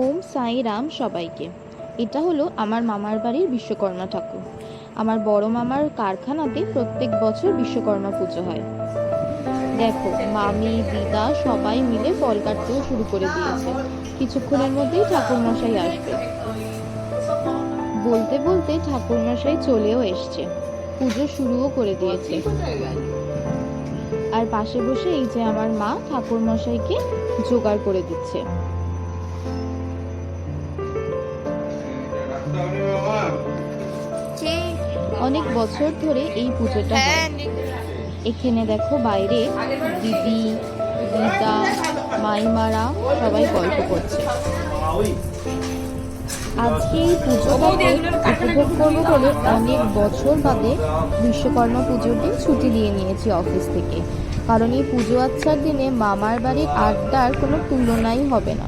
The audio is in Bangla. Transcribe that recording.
ওম সাই রাম সবাইকে। এটা হলো আমার মামার বাড়ির বিশ্বকর্মা ঠাকুর। আমার বড় মামার কারখানাতে প্রত্যেক বছর বিশ্বকর্মা পুজো হয়। দেখো, মামি দিদা সবাই মিলে ফল কাটতেও শুরু করে দিয়েছে। কিছুক্ষণের মধ্যেই ঠাকুর মশাই আসবে। বলতে বলতে ঠাকুর মশাই চলেও এসছে, পুজো শুরুও করে দিয়েছে। আর পাশে বসে এই যে আমার মা ঠাকুর মশাইকে জোগাড় করে দিচ্ছে। অনেক বছর ধরে এই পুজোটা হয়। এখানে দেখো বাইরে দিদি দিদা মাইমারা সবাই গল্প করছে। আজকে এই পুজোটাকে উপভোগ করবো বলে অনেক বছর বাদে বিশ্বকর্মা পুজোর দিন ছুটি দিয়ে নিয়েছি অফিস থেকে, কারণ এই পুজো আচ্ছার দিনে মামার বাড়ির আড্ডার কোনো তুলনাই হবে না।